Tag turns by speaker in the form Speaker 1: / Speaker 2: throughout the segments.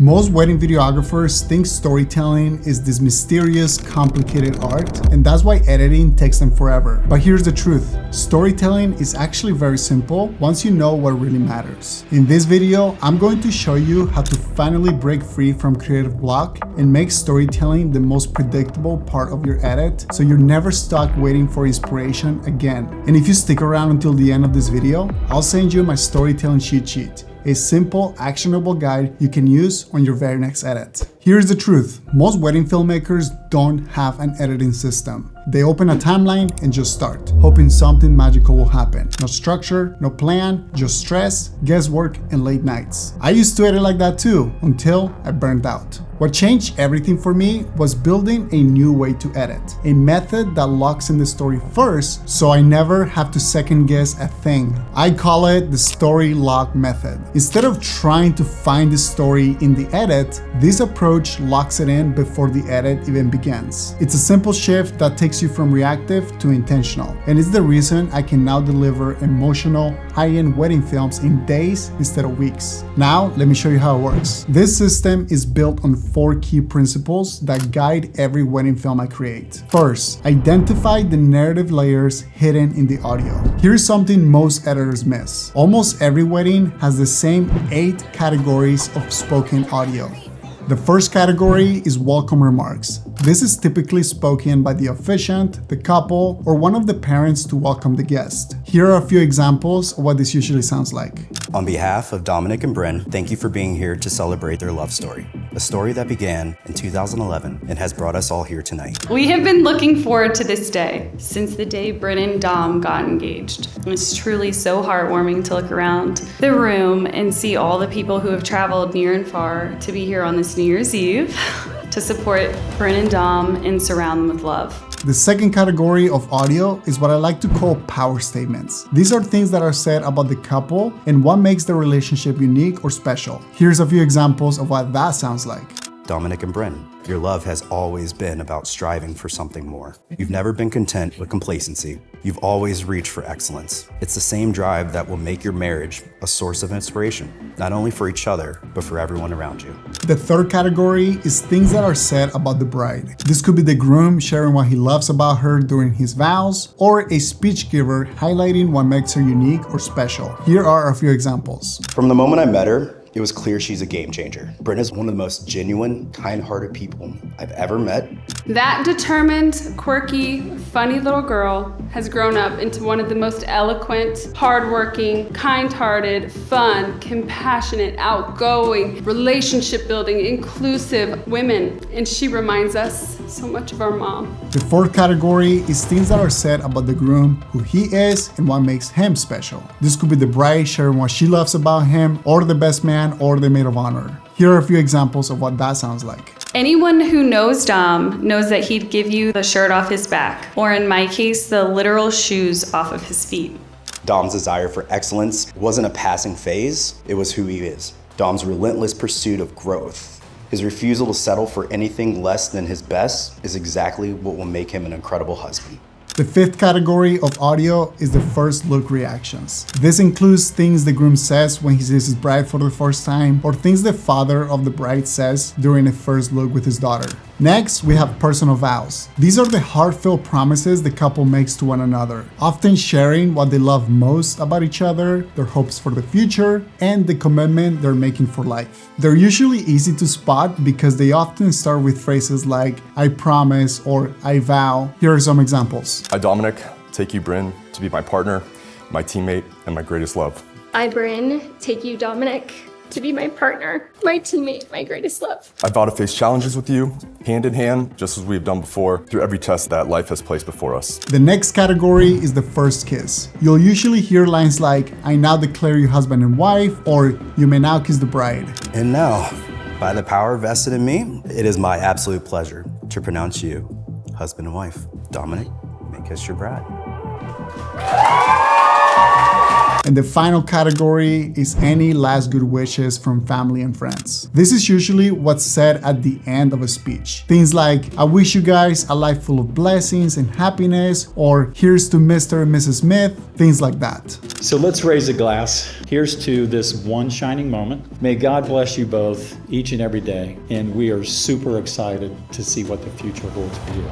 Speaker 1: Most wedding videographers think storytelling is this mysterious, complicated art, and that's why editing takes them forever. But here's the truth. Storytelling is actually very simple once you know what really matters. In this video, I'm going to show you how to finally break free from creative block and make storytelling the most predictable part of your edit, so you're never stuck waiting for inspiration again. And if you stick around until the end of this video, I'll send you my storytelling cheat sheet. A simple, actionable guide you can use on your very next edit. Here's the truth. Most wedding filmmakers don't have an editing system. They open a timeline and just start, hoping something magical will happen. No structure, no plan, just stress, guesswork, and late nights. I used to edit like that too, until I burned out. What changed everything for me was building a new way to edit. A method that locks in the story first, so I never have to second guess a thing. I call it the story lock method. Instead of trying to find the story in the edit, this approach locks it in before the edit even begins. It's a simple shift that takes you from reactive to intentional. And it's the reason I can now deliver emotional, high-end wedding films in days instead of weeks. Now, let me show you how it works. This system is built on 4 key principles that guide every wedding film I create. First, identify the narrative layers hidden in the audio. Here's something most editors miss. Almost every wedding has the same 8 categories of spoken audio. The first category is welcome remarks. This is typically spoken by the officiant, the couple, or one of the parents to welcome the guest. Here are a few examples of what this usually sounds like.
Speaker 2: On behalf of Dominic and Bryn, thank you for being here to celebrate their love story. A story that began in 2011 and has brought us all here tonight.
Speaker 3: We have been looking forward to this day since the day Bryn and Dom got engaged. It's truly so heartwarming to look around the room and see all the people who have traveled near and far to be here on this New Year's Eve to support Bryn and Dom and surround them with love.
Speaker 1: The second category of audio is what I like to call power statements. These are things that are said about the couple and what makes the relationship unique or special. Here's a few examples of what that sounds like.
Speaker 2: Dominic and Bryn, your love has always been about striving for something more. You've never been content with complacency. You've always reached for excellence. It's the same drive that will make your marriage a source of inspiration, not only for each other, but for everyone around you.
Speaker 1: The third category is things that are said about the bride. This could be the groom sharing what he loves about her during his vows, or a speech giver highlighting what makes her unique or special. Here are a few examples.
Speaker 2: From the moment I met her, it was clear she's a game changer. Bryn is one of the most genuine, kind-hearted people I've ever met.
Speaker 3: That determined, quirky, funny little girl has grown up into one of the most eloquent, hardworking, kind-hearted, fun, compassionate, outgoing, relationship-building, inclusive women. And she reminds us so much of our mom.
Speaker 1: The fourth category is things that are said about the groom, who he is, and what makes him special. This could be the bride sharing what she loves about him, or the best man, or the maid of honor. Here are a few examples of what that sounds like.
Speaker 3: Anyone who knows Dom knows that he'd give you the shirt off his back, or in my case, the literal shoes off of his feet.
Speaker 2: Dom's desire for excellence wasn't a passing phase, it was who he is. Dom's relentless pursuit of growth. His refusal to settle for anything less than his best is exactly what will make him an incredible husband.
Speaker 1: The fifth category of audio is the first look reactions. This includes things the groom says when he sees his bride for the first time, or things the father of the bride says during a first look with his daughter. Next, we have personal vows. These are the heartfelt promises the couple makes to one another, often sharing what they love most about each other, their hopes for the future, and the commitment they're making for life. They're usually easy to spot because they often start with phrases like, I promise, or I vow. Here are some examples.
Speaker 4: I, Dominic, take you, Bryn, to be my partner, my teammate, and my greatest love.
Speaker 5: I, Bryn, take you, Dominic, to be my partner, my teammate, my greatest love.
Speaker 4: I vow to face challenges with you, hand in hand, just as we've done before, through every test that life has placed before us.
Speaker 1: The next category is the first kiss. You'll usually hear lines like, I now declare you husband and wife, or you may now kiss the bride.
Speaker 2: And now, by the power vested in me, it is my absolute pleasure to pronounce you husband and wife. Dominic, may kiss your bride.
Speaker 1: And the final category is any last good wishes from family and friends. This is usually what's said at the end of a speech. Things like, I wish you guys a life full of blessings and happiness, or here's to Mr. and Mrs. Smith, things like that.
Speaker 6: So let's raise a glass Here's to this one shining moment. May God bless you both each and every day, and we are super excited to see what the future holds for you.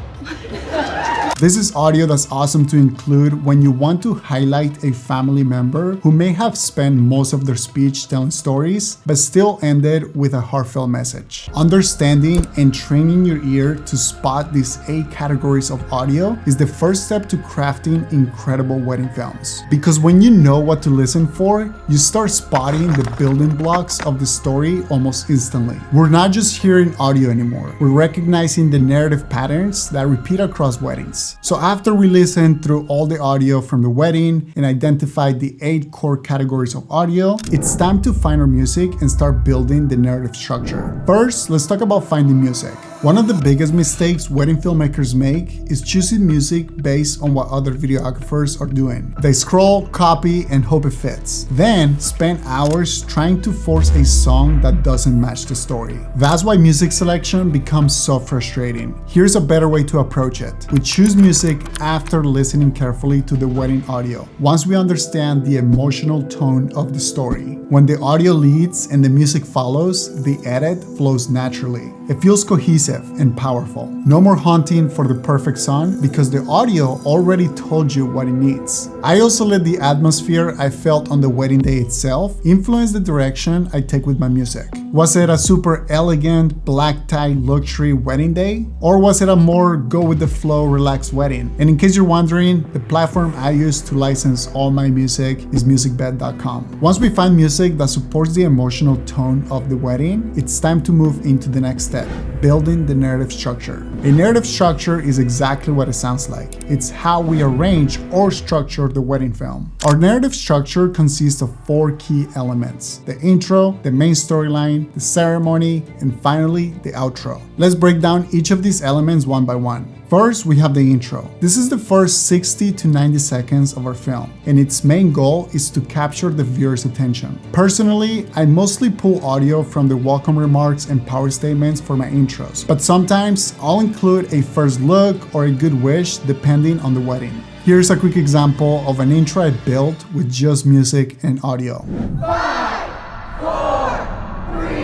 Speaker 1: This is audio that's awesome to include when you want to highlight a family member who may have spent most of their speech telling stories, but still ended with a heartfelt message. Understanding and training your ear to spot these 8 categories of audio is the first step to crafting incredible wedding films. Because when you know what to listen for, you start spotting the building blocks of the story almost instantly. We're not just hearing audio anymore, we're recognizing the narrative patterns that repeat across weddings. So after we listened through all the audio from the wedding and identified the 8 core categories of audio, it's time to find our music and start building the narrative structure. First, let's talk about finding music. One of the biggest mistakes wedding filmmakers make is choosing music based on what other videographers are doing. They scroll, copy, and hope it fits. Then spend hours trying to force a song that doesn't match the story. That's why music selection becomes so frustrating. Here's a better way to approach it. We choose music after listening carefully to the wedding audio. Once we understand the emotional tone of the story. When the audio leads and the music follows, the edit flows naturally. It feels cohesive and powerful. No more hunting for the perfect song because the audio already told you what it needs. I also let the atmosphere I felt on the wedding day itself influence the direction I take with my music. Was it a super elegant, black-tie luxury wedding day? Or was it a more go-with-the-flow, relaxed wedding? And in case you're wondering, the platform I use to license all my music is musicbed.com. Once we find music that supports the emotional tone of the wedding, it's time to move into the next step, building the narrative structure. A narrative structure is exactly what it sounds like. It's how we arrange or structure the wedding film. Our narrative structure consists of 4 key elements: the intro, the main storyline, the ceremony, and finally the outro. Let's break down each of these elements one by one. First, we have the intro. This is the first 60 to 90 seconds of our film, and its main goal is to capture the viewer's attention. Personally, I mostly pull audio from the welcome remarks and power statements for my intros, but sometimes I'll include a first look or a good wish depending on the wedding. Here's a quick example of an intro I built with just music and audio.
Speaker 7: 5, 4, 3,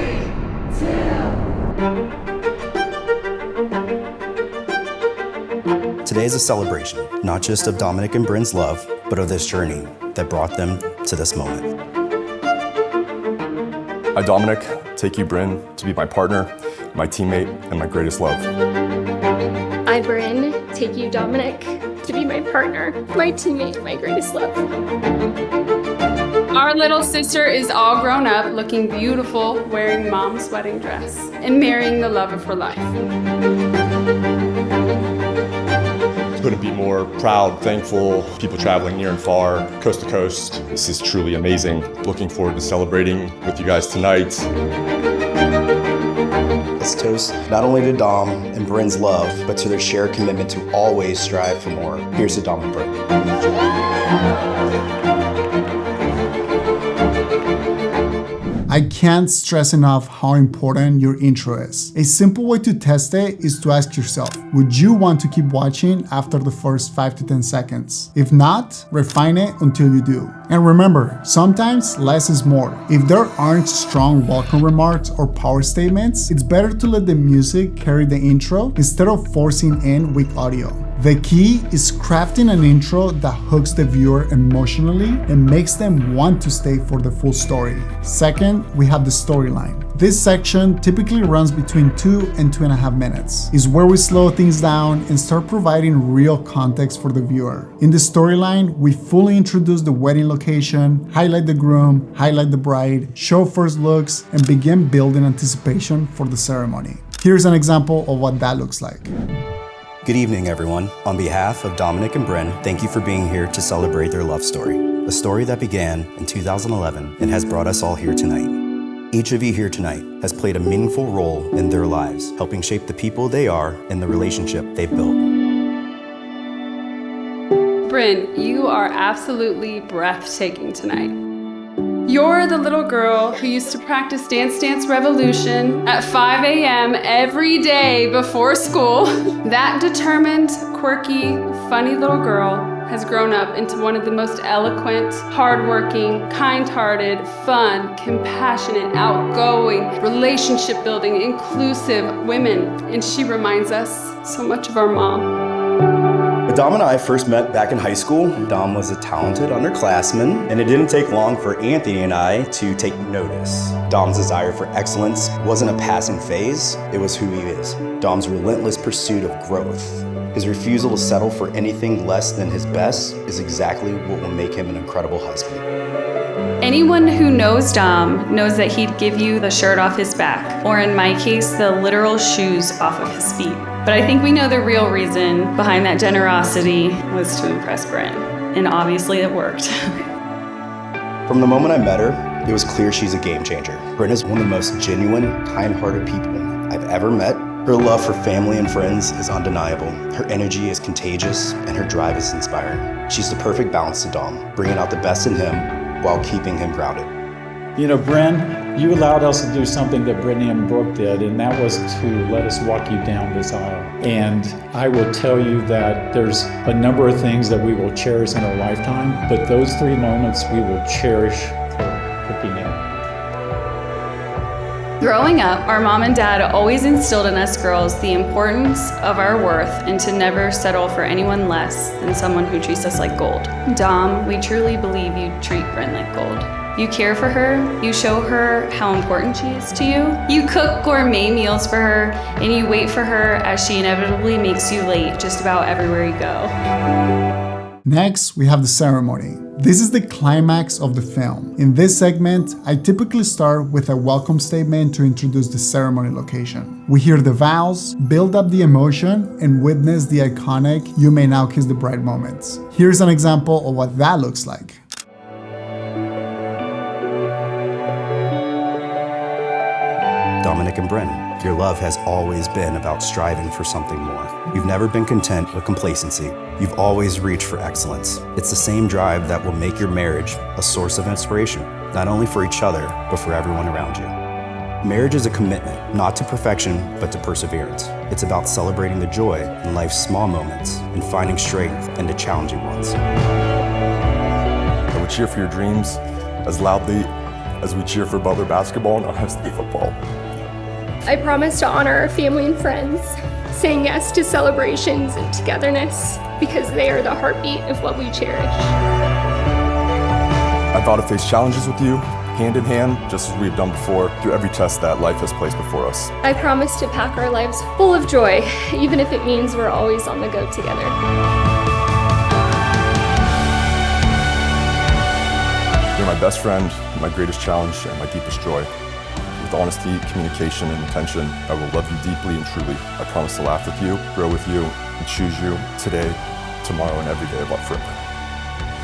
Speaker 7: 2.
Speaker 2: Today is a celebration, not just of Dominic and Bryn's love, but of this journey that brought them to this moment.
Speaker 4: I, Dominic, take you, Bryn, to be my partner, my teammate, and my greatest love.
Speaker 5: I, Bryn, take you, Dominic, to be my partner, my teammate, my greatest love.
Speaker 3: Our little sister is all grown up, looking beautiful, wearing mom's wedding dress, and marrying the love of her life.
Speaker 4: Couldn't be more proud, thankful, people traveling near and far, coast to coast. This is truly amazing. Looking forward to celebrating with you guys tonight.
Speaker 2: Let's toast not only to Dom and Bryn's love, but to their shared commitment to always strive for more. Here's to Dom and Bryn.
Speaker 1: I can't stress enough how important your intro is. A simple way to test it is to ask yourself, would you want to keep watching after the first 5 to 10 seconds? If not, refine it until you do. And remember, sometimes less is more. If there aren't strong welcome remarks or power statements, it's better to let the music carry the intro instead of forcing in weak audio. The key is crafting an intro that hooks the viewer emotionally and makes them want to stay for the full story. Second, we have the storyline. This section typically runs between 2 and 2.5 minutes. It's where we slow things down and start providing real context for the viewer. In the storyline, we fully introduce the wedding location, highlight the groom, highlight the bride, show first looks, and begin building anticipation for the ceremony. Here's an example of what that looks like.
Speaker 2: Good evening, everyone. On behalf of Dominic and Bryn, thank you for being here to celebrate their love story. A story that began in 2011 and has brought us all here tonight. Each of you here tonight has played a meaningful role in their lives, helping shape the people they are and the relationship they've built.
Speaker 3: Bryn, you are absolutely breathtaking tonight. You're the little girl who used to practice Dance Dance Revolution at 5 a.m. every day before school. That determined, quirky, funny little girl has grown up into one of the most eloquent, hardworking, kind-hearted, fun, compassionate, outgoing, relationship-building, inclusive women. And she reminds us so much of our mom.
Speaker 2: When Dom and I first met back in high school, Dom was a talented underclassman, and it didn't take long for Anthony and I to take notice. Dom's desire for excellence wasn't a passing phase, it was who he is. Dom's relentless pursuit of growth, his refusal to settle for anything less than his best, is exactly what will make him an incredible husband.
Speaker 8: Anyone who knows Dom knows that he'd give you the shirt off his back, or in my case, the literal shoes off of his feet. But I think we know the real reason behind that generosity was to impress Bryn, and obviously it worked.
Speaker 2: From the moment I met her, it was clear she's a game changer. Bryn is one of the most genuine, kind-hearted people I've ever met. Her love for family and friends is undeniable. Her energy is contagious, and her drive is inspiring. She's the perfect balance to Dom, bringing out the best in him while keeping him grounded.
Speaker 6: You know, Bryn, you allowed us to do something that Brittany and Brooke did, and that was to let us walk you down this aisle. And I will tell you that there's a number of things that we will cherish in our lifetime, but those 3 moments we will cherish for being in.
Speaker 8: Growing up, our mom and dad always instilled in us girls the importance of our worth and to never settle for anyone less than someone who treats us like gold. Dom, we truly believe you treat Bryn like gold. You care for her, you show her how important she is to you. You cook gourmet meals for her, and you wait for her as she inevitably makes you late just about everywhere you go.
Speaker 1: Next, we have the ceremony. This is the climax of the film. In this segment, I typically start with a welcome statement to introduce the ceremony location. We hear the vows, build up the emotion, and witness the iconic "You may now kiss the bride" moments. Here's an example of what that looks like.
Speaker 2: Dominic and Bryn, your love has always been about striving for something more. You've never been content with complacency. You've always reached for excellence. It's the same drive that will make your marriage a source of inspiration, not only for each other, but for everyone around you. Marriage is a commitment, not to perfection, but to perseverance. It's about celebrating the joy in life's small moments and finding strength in the challenging ones.
Speaker 4: I would cheer for your dreams as loudly as we cheer for Butler basketball and Ohio State football.
Speaker 5: I promise to honor our family and friends, saying yes to celebrations and togetherness because they are the heartbeat of what we cherish.
Speaker 4: I vow to face challenges with you, hand in hand, just as we've done before, through every test that life has placed before us.
Speaker 5: I promise to pack our lives full of joy, even if it means we're always on the go together.
Speaker 4: You're my best friend, my greatest challenge, and my deepest joy. With honesty, communication, and intention, I will love you deeply and truly. I promise to laugh with you, grow with you, and choose you today, tomorrow, and every day of our forever.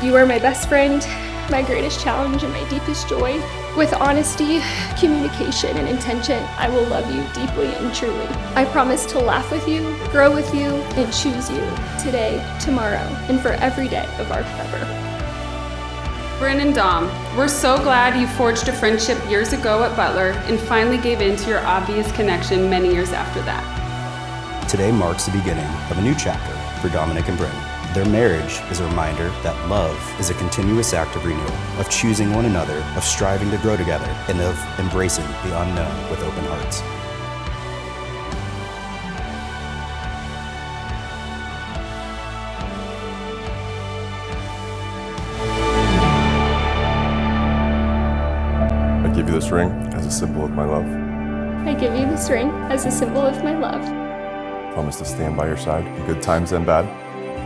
Speaker 5: You are my best friend, my greatest challenge, and my deepest joy. With honesty, communication, and intention, I will love you deeply and truly. I promise to laugh with you, grow with you, and choose you today, tomorrow, and for every day of our forever.
Speaker 3: Bryn and Dom, we're so glad you forged a friendship years ago at Butler and finally gave in to your obvious connection many years after that.
Speaker 2: Today marks the beginning of a new chapter for Dominic and Bryn. Their marriage is a reminder that love is a continuous act of renewal, of choosing one another, of striving to grow together, and of embracing the unknown with open hearts.
Speaker 4: I give you this ring as a symbol of my love.
Speaker 5: I give you this ring as a symbol of my love.
Speaker 4: Promise to stand by your side in good times and bad,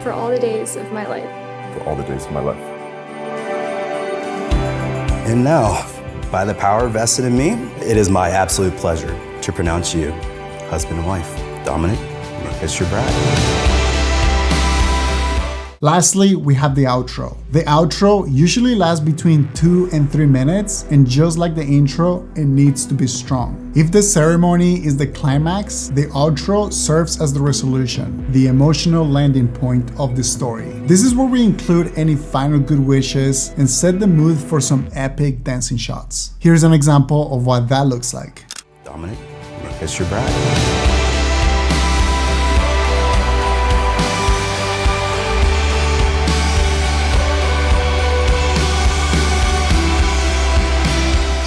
Speaker 5: For all the days of my life.
Speaker 4: for all the days of my life.
Speaker 2: And now, by the power vested in me, it is my absolute pleasure to pronounce you husband and wife. Dominic, kiss your bride.
Speaker 1: Lastly, we have the outro. The outro usually lasts between 2 and 3 minutes, and just like the intro, it needs to be strong. If the ceremony is the climax, the outro serves as the resolution, the emotional landing point of the story. This is where we include any final good wishes and set the mood for some epic dancing shots. Here's an example of what that looks like.
Speaker 2: Dominic, kiss your bride.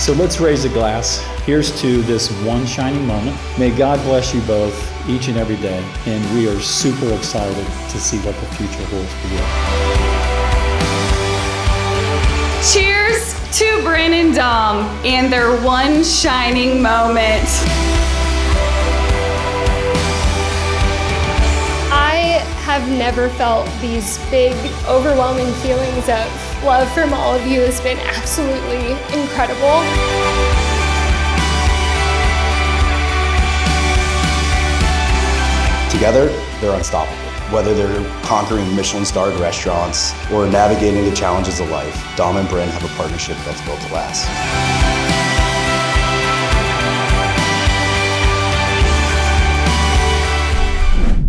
Speaker 6: So let's raise a glass. Here's to this one shining moment. May God bless you both each and every day. And we are super excited to see what the future holds for you.
Speaker 8: Cheers to Bryn and Dom and their one shining moment.
Speaker 5: I have never felt these big, overwhelming feelings of love from all of you. Has been absolutely incredible.
Speaker 2: Together, they're unstoppable. Whether they're conquering Michelin-starred restaurants or navigating the challenges of life, Dom and Bryn have a partnership that's built to last.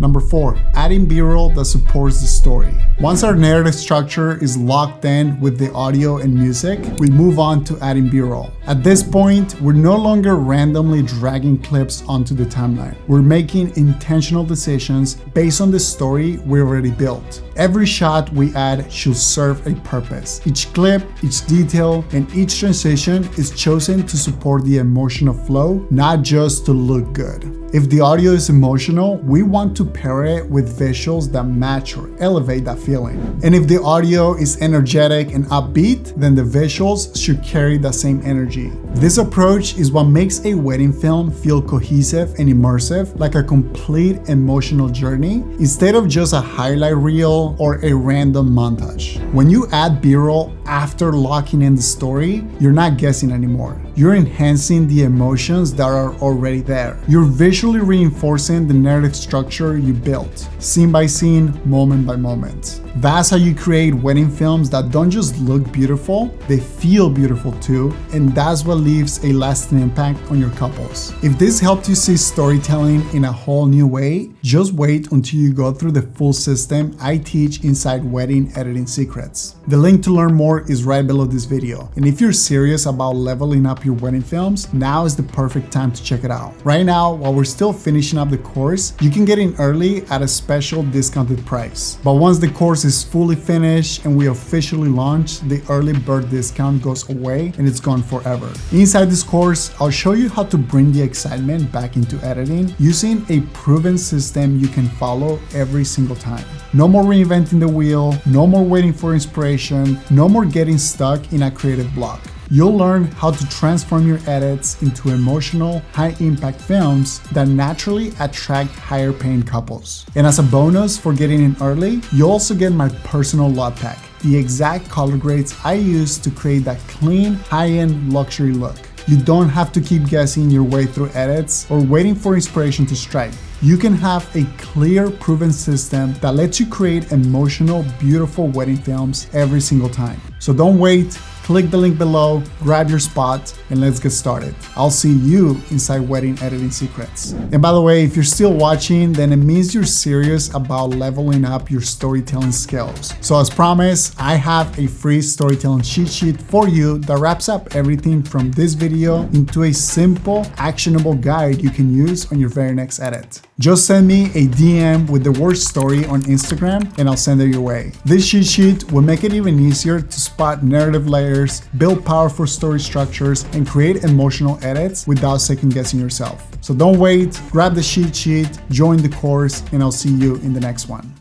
Speaker 1: Number 4, adding B-roll that supports the story. Once our narrative structure is locked in with the audio and music, we move on to adding B-roll. At this point, we're no longer randomly dragging clips onto the timeline. We're making intentional decisions based on the story we already built. Every shot we add should serve a purpose. Each clip, each detail, and each transition is chosen to support the emotional flow, not just to look good. If the audio is emotional, we want to pair it with visuals that match or elevate that feeling. And if the audio is energetic and upbeat, then the visuals should carry the same energy. This approach is what makes a wedding film feel cohesive and immersive, like a complete emotional journey, instead of just a highlight reel or a random montage. When you add B-roll after locking in the story, you're not guessing anymore. You're enhancing the emotions that are already there. You're visually reinforcing the narrative structure you built, scene by scene, moment by moment. That's how you create wedding films that don't just look beautiful, they feel beautiful too, and that's what leaves a lasting impact on your couples. If this helped you see storytelling in a whole new way, just wait until you go through the full system I teach inside Wedding Editing Secrets. The link to learn more is right below this video. And if you're serious about leveling up your wedding films, now is the perfect time to check it out. Right now, while we're still finishing up the course, you can get in early at a special discounted price. But once the course is fully finished and we officially launch, the early bird discount goes away and it's gone forever. Inside this course, I'll show you how to bring the excitement back into editing using a proven system you can follow every single time. No more reinventing the wheel, no more waiting for inspiration, no more getting stuck in a creative block. You'll learn how to transform your edits into emotional, high-impact films that naturally attract higher-paying couples. And as a bonus for getting in early, you'll also get my personal lot pack, the exact color grades I use to create that clean, high-end luxury look. You don't have to keep guessing your way through edits or waiting for inspiration to strike. You can have a clear, proven system that lets you create emotional, beautiful wedding films every single time. So don't wait. Click the link below, grab your spot, and let's get started. I'll see you inside Wedding Editing Secrets. And by the way, if you're still watching, then it means you're serious about leveling up your storytelling skills. So as promised, I have a free storytelling cheat sheet for you that wraps up everything from this video into a simple, actionable guide you can use on your very next edit. Just send me a DM with the word story on Instagram and I'll send it your way. This cheat sheet will make it even easier to spot narrative layers, build powerful story structures, and create emotional edits without second guessing yourself. So don't wait, grab the cheat sheet, join the course, and I'll see you in the next one.